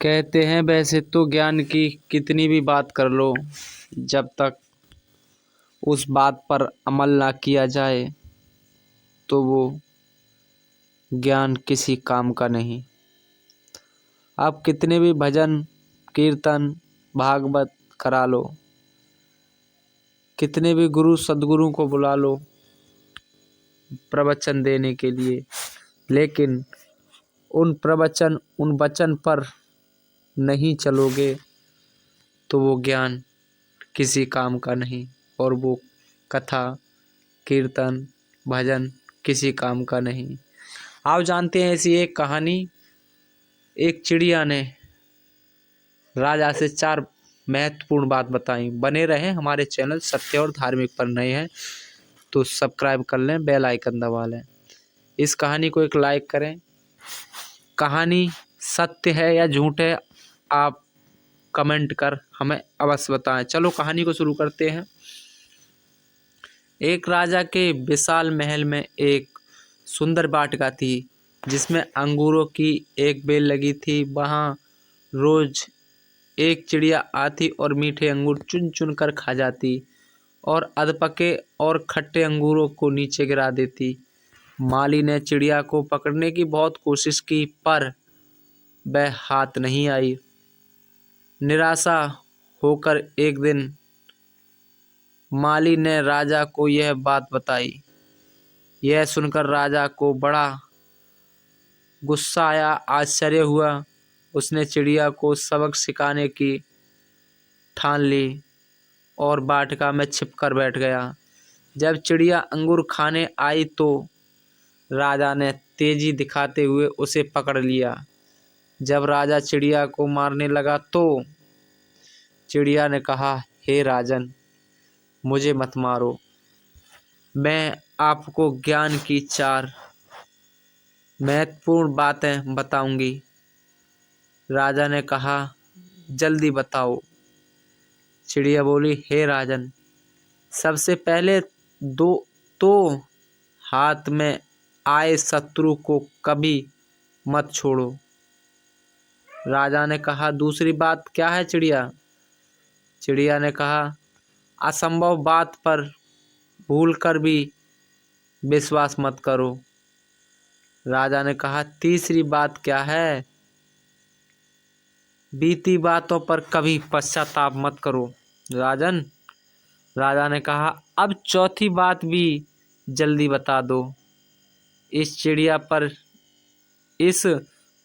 कहते हैं वैसे तो ज्ञान की कितनी भी बात कर लो, जब तक उस बात पर अमल ना किया जाए तो वो ज्ञान किसी काम का नहीं। आप कितने भी भजन कीर्तन भागवत करा लो, कितने भी गुरु सद्गुरु को बुला लो प्रवचन देने के लिए, लेकिन उन वचन पर नहीं चलोगे तो वो ज्ञान किसी काम का नहीं, और वो कथा कीर्तन भजन किसी काम का नहीं। आप जानते हैं ऐसी एक कहानी, एक चिड़िया ने राजा से 4 महत्वपूर्ण बात बताई। बने रहें हमारे चैनल सत्य और धार्मिक पर। नए हैं तो सब्सक्राइब कर लें, बेल आइकन दबा लें, इस कहानी को एक लाइक करें। कहानी सत्य है या झूठ है, आप कमेंट कर हमें अवश्य बताएं। चलो कहानी को शुरू करते हैं। एक राजा के विशाल महल में एक सुंदर वाटिका थी, जिसमें अंगूरों की एक बेल लगी थी। वहाँ रोज एक चिड़िया आती और मीठे अंगूर चुन चुन कर खा जाती और अधपके और खट्टे अंगूरों को नीचे गिरा देती। माली ने चिड़िया को पकड़ने की बहुत कोशिश की, पर वह हाथ नहीं आई। निराशा होकर एक दिन माली ने राजा को यह बात बताई। यह सुनकर राजा को बड़ा गुस्सा आया, आश्चर्य हुआ। उसने चिड़िया को सबक सिखाने की ठान ली और वाटिका में छिपकर बैठ गया। जब चिड़िया अंगूर खाने आई तो राजा ने तेजी दिखाते हुए उसे पकड़ लिया। जब राजा चिड़िया को मारने लगा तो चिड़िया ने कहा, हे राजन, मुझे मत मारो, मैं आपको ज्ञान की 4 महत्वपूर्ण बातें बताऊंगी। राजा ने कहा, जल्दी बताओ। चिड़िया बोली, हे राजन, सबसे पहले तो हाथ में आए शत्रु को कभी मत छोड़ो। राजा ने कहा, दूसरी बात क्या है चिड़िया? चिड़िया ने कहा, असंभव बात पर भूल कर भी विश्वास मत करो। राजा ने कहा, तीसरी बात क्या है? बीती बातों पर कभी पश्चाताप मत करो राजन। राजा ने कहा, अब चौथी बात भी जल्दी बता दो। इस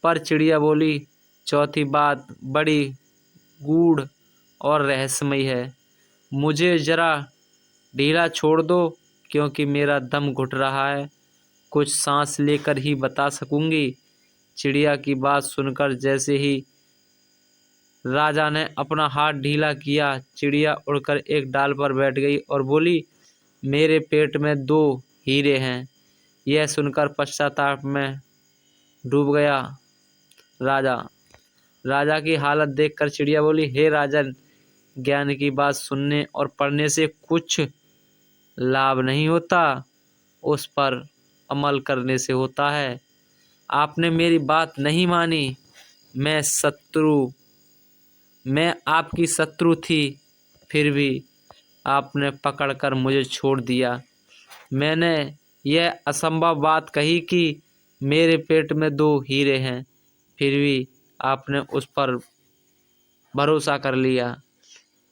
पर चिड़िया बोली, चौथी बात बड़ी गूढ़ और रहस्यमयी है। मुझे जरा ढीला छोड़ दो, क्योंकि मेरा दम घुट रहा है। कुछ सांस लेकर ही बता सकूंगी। चिड़िया की बात सुनकर जैसे ही राजा ने अपना हाथ ढीला किया, चिड़िया उड़कर एक डाल पर बैठ गई और बोली, मेरे पेट में 2 हीरे हैं। यह सुनकर पश्चाताप में डूब गया राजा की हालत देखकर चिड़िया बोली, हे राजन, ज्ञान की बात सुनने और पढ़ने से कुछ लाभ नहीं होता, उस पर अमल करने से होता है। आपने मेरी बात नहीं मानी। मैं आपकी शत्रु थी, फिर भी आपने पकड़कर मुझे छोड़ दिया। मैंने यह असंभव बात कही कि मेरे पेट में 2 हीरे हैं, फिर भी आपने उस पर भरोसा कर लिया।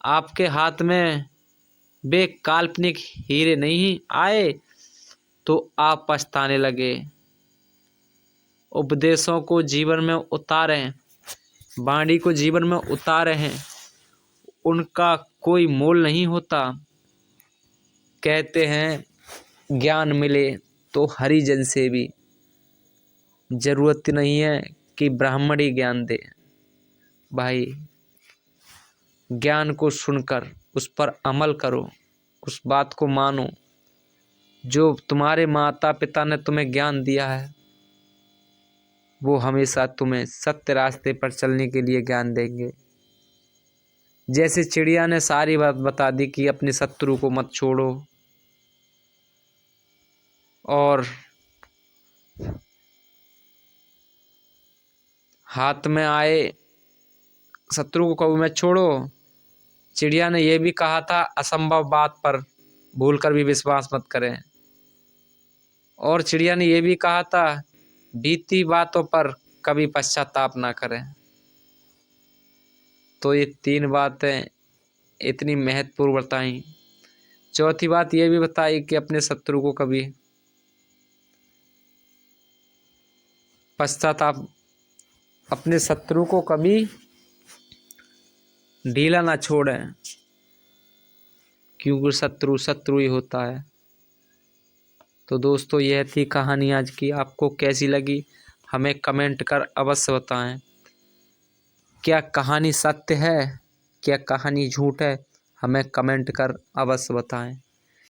आपके हाथ में वे काल्पनिक हीरे नहीं आए तो आप पछताने लगे। उपदेशों को जीवन में उतारें, वाणी को जीवन में उतारे हैं, उनका कोई मोल नहीं होता। कहते हैं ज्ञान मिले तो हरिजन से भी। जरूरत नहीं है कि ब्राह्मण ही ज्ञान दे। भाई, ज्ञान को सुनकर उस पर अमल करो, उस बात को मानो। जो तुम्हारे माता पिता ने तुम्हें ज्ञान दिया है, वो हमेशा तुम्हें सत्य रास्ते पर चलने के लिए ज्ञान देंगे। जैसे चिड़िया ने सारी बात बता दी कि अपने शत्रु को मत छोड़ो, और हाथ में आए शत्रु को कभी मत छोड़ो। चिड़िया ने यह भी कहा था, असंभव बात पर भूलकर भी विश्वास मत करें। और चिड़िया ने यह भी कहा था, बीती बातों पर कभी पश्चाताप ना करें। तो ये 3 बातें इतनी महत्वपूर्ण बताई। चौथी बात यह भी बताई कि अपने शत्रु को कभी अपने शत्रु को कभी ढीला ना छोड़ें, क्योंकि शत्रु ही होता है। तो दोस्तों, यह थी कहानी आज की। आपको कैसी लगी हमें कमेंट कर अवश्य बताएं। क्या कहानी सत्य है, क्या कहानी झूठ है, हमें कमेंट कर अवश्य बताएं।